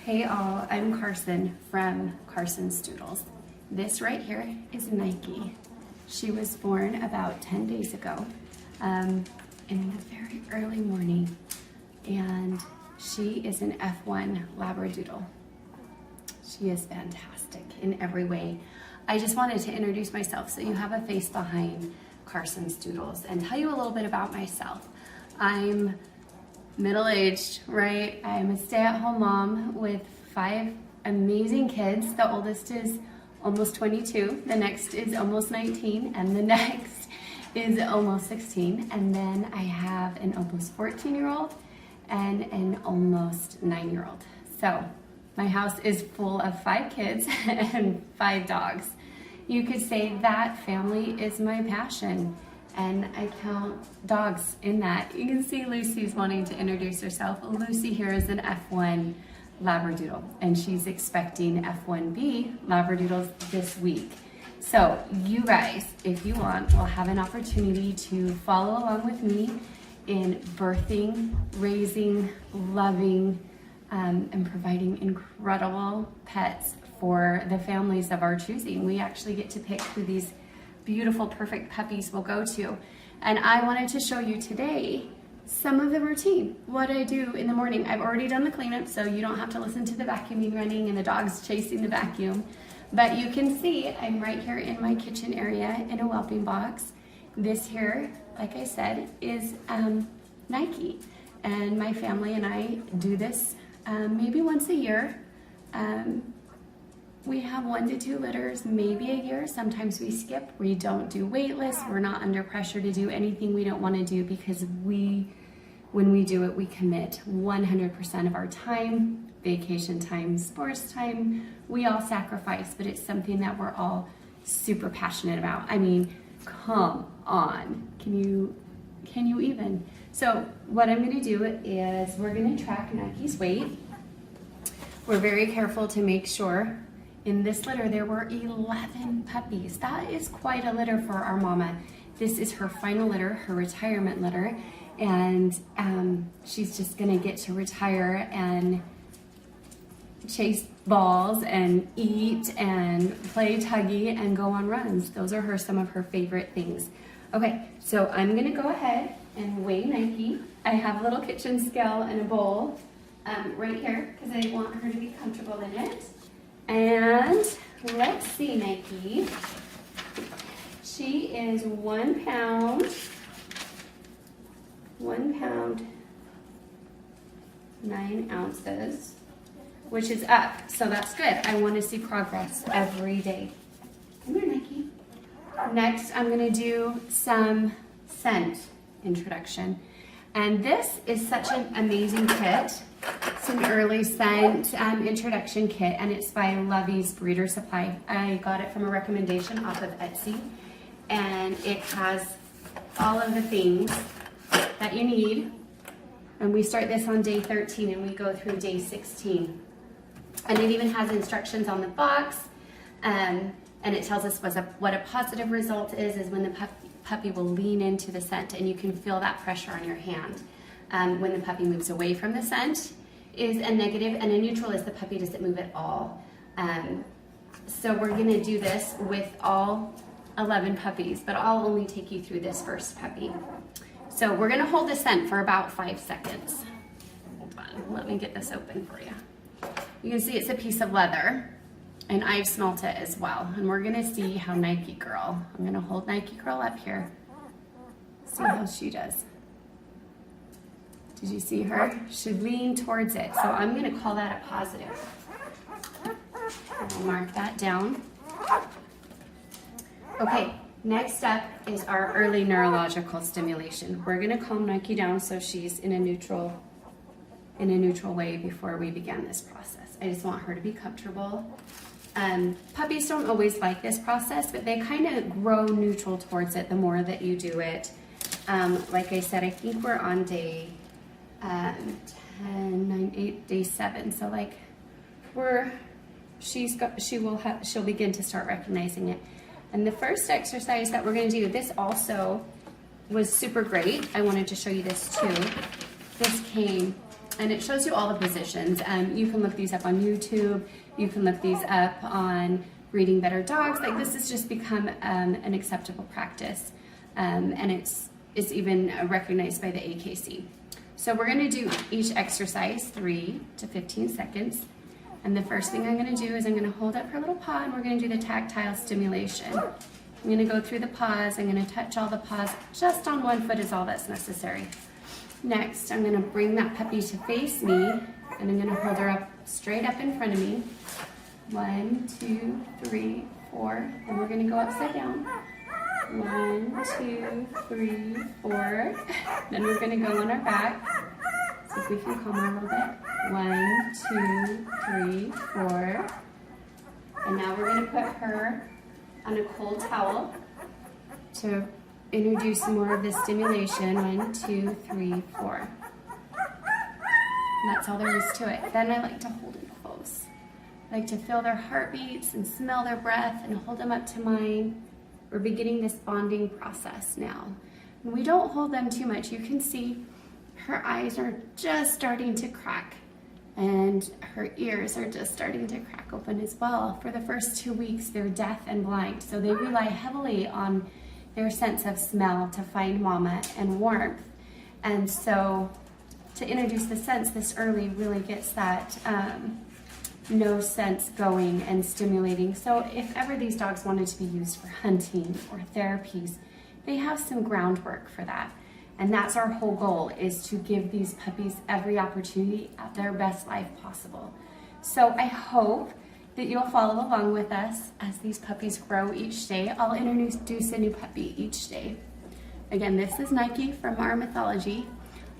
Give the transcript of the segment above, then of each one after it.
Hey all, I'm Karson from Karson's Doodles. This right here is Nike. She was born about 10 days ago in the very early morning, and she is an F1 Labradoodle. She is fantastic in every way. I just wanted to introduce myself so you have a face behind Karson's Doodles and tell you a little bit about myself. I'm middle-aged, right? I'm a stay-at-home mom with 5 amazing kids. The oldest is almost 22, the next is almost 19, and the next is almost 16. And then I have an almost 14-year-old and an almost 9-year-old. So my house is full of 5 kids and 5 dogs. You could say that family is my passion. And I count dogs in that. You can see Lucy's wanting to introduce herself. Lucy here is an F1 Labradoodle, and she's expecting F1B Labradoodles this week. So you guys, if you want, will have an opportunity to follow along with me in birthing, raising, loving, and providing incredible pets for the families of our choosing. We actually get to pick who these beautiful, perfect puppies will go to. And I wanted to show you today some of the routine, what I do in the morning. I've already done the cleanup, so you don't have to listen to the vacuuming running and the dogs chasing the vacuum. But you can see I'm right here in my kitchen area in a whelping box. This here, like I said, is Nike. And my family and I do this maybe once a year. We have 1 to 2 litters, maybe a year. Sometimes we skip. We don't do wait lists. We're not under pressure to do anything we don't want to do because when we do it, we commit 100% of our time, vacation time, sports time. We all sacrifice, but it's something that we're all super passionate about. I mean, come on. Can you even? So what I'm going to do is we're going to track Nike's weight. We're very careful to make sure. In this litter, there were 11 puppies. That is quite a litter for our mama. This is her final litter, her retirement litter, and she's just gonna get to retire and chase balls and eat and play tuggy and go on runs. Those are some of her favorite things. Okay, so I'm gonna go ahead and weigh Nike. I have a little kitchen scale and a bowl right here because I want her to be comfortable in it. And let's see, Nike. She is 1 pound, 9 ounces, which is up, so that's good. I want to see progress every day. Come here, Nike. Next, I'm going to do some scent introduction. And this is such an amazing kit. It's an early scent introduction kit, and it's by Lovey's Breeder Supply. I got it from a recommendation off of Etsy, and it has all of the things that you need. And we start this on day 13, and we go through day 16. And it even has instructions on the box, and it tells us what a positive result is when the puppy will lean into the scent, and you can feel that pressure on your hand. When the puppy moves away from the scent is a negative, and a neutral is the puppy doesn't move at all. So we're gonna do this with all 11 puppies, but I'll only take you through this first puppy. So we're gonna hold the scent for about 5 seconds. Hold on, let me get this open for you. You can see it's a piece of leather, and I've smelt it as well. And we're gonna see how Nike Girl, I'm gonna hold Nike Girl up here. See how she does. Did you see her? She leaned towards it. So I'm gonna call that a positive. I'll mark that down. Okay, next up is our early neurological stimulation. We're gonna calm Nike down so she's in a neutral way before we begin this process. I just want her to be comfortable. Puppies don't always like this process, but they kind of grow neutral towards it the more that you do it. Like I said, I think we're on day 10, 9, 8, day 7. So like she'll begin to start recognizing it. And the first exercise that we're going to do, this also was super great. I wanted to show you this too. This came and it shows you all the positions. You can look these up on YouTube. You can look these up on Breeding Better Dogs. Like, this has just become an acceptable practice, and it's even recognized by the AKC. So we're going to do each exercise 3 to 15 seconds. And the first thing I'm going to do is I'm going to hold up her little paw, and we're going to do the tactile stimulation. I'm going to go through the paws. I'm going to touch all the paws. Just on one foot is all that's necessary. Next, I'm going to bring that puppy to face me, and I'm going to hold her up straight up in front of me. 1, 2, 3, 4, and we're going to go upside down. 1, 2, 3, 4. Then we're going to go on our back. See if we can calm her a little bit. 1, 2, 3, 4. And now we're going to put her on a cold towel to introduce more of the stimulation. 1, 2, 3, 4. And that's all there is to it. Then I like to hold them close. I like to feel their heartbeats and smell their breath and hold them up to mine. We're beginning this bonding process now. And we don't hold them too much. You can see her eyes are just starting to crack, and her ears are just starting to crack open as well. For the first 2 weeks, they're deaf and blind, so they rely heavily on their sense of smell to find mama and warmth. And so to introduce the sense this early really gets that no sense going and stimulating. So if ever these dogs wanted to be used for hunting or therapies, they have some groundwork for that. And that's our whole goal, is to give these puppies every opportunity at their best life possible. So I hope that you'll follow along with us as these puppies grow each day. I'll introduce a new puppy each day. Again, this is Nike from our mythology.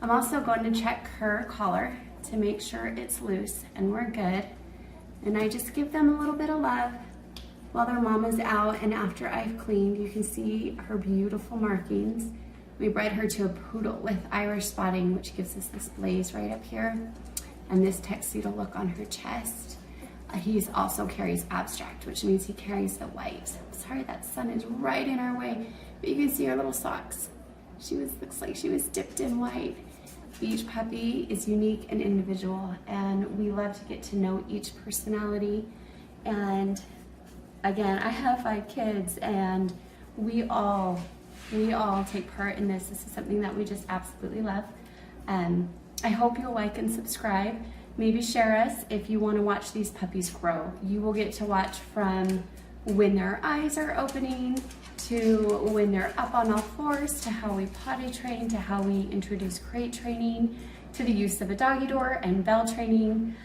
I'm also going to check her collar to make sure it's loose and we're good. And I just give them a little bit of love while their mama's out, and after I've cleaned, you can see her beautiful markings. We bred her to a poodle with Irish spotting, which gives us this blaze right up here and this tuxedo look on her chest. He also carries abstract, which means he carries the white. Sorry, that sun is right in our way, but you can see her little socks. Looks like she was dipped in white. Each puppy is unique and individual, and we love to get to know each personality. And again, I have 5 kids, and we all take part in this. This is something that we just absolutely love. I hope you'll like and subscribe. Maybe share us if you want to watch these puppies grow. You will get to watch from when their eyes are opening, to when they're up on all fours, to how we potty train, to how we introduce crate training, to the use of a doggy door and bell training.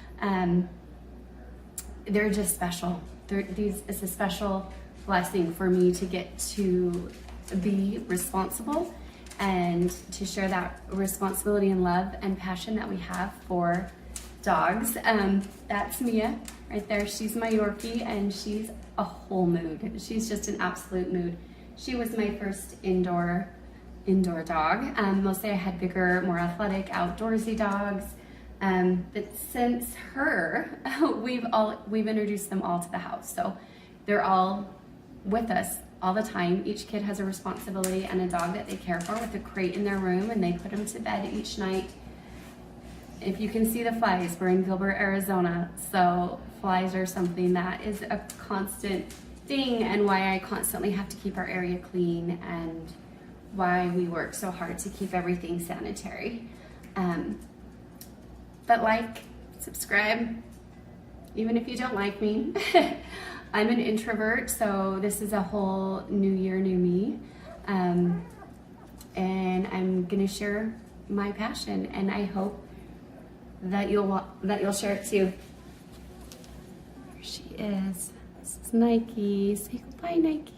They're just special. It's a special blessing for me to get to be responsible and to share that responsibility and love and passion that we have for dogs. That's Mia right there. She's my Yorkie, and she's a whole mood. She's just an absolute mood. She was my first indoor dog. Mostly I had bigger, more athletic, outdoorsy dogs. But since her, we've introduced them all to the house. So they're all with us all the time. Each kid has a responsibility and a dog that they care for, with a crate in their room, and they put them to bed each night. If you can see the flies, we're in Gilbert, Arizona, so flies are something that is a constant thing, and why I constantly have to keep our area clean, and why we work so hard to keep everything sanitary. But like, subscribe, even if you don't like me. I'm an introvert, so this is a whole new year, new me. And I'm gonna share my passion, and I hope that you'll share it too. There she is. This is Nike. Say goodbye, Nike.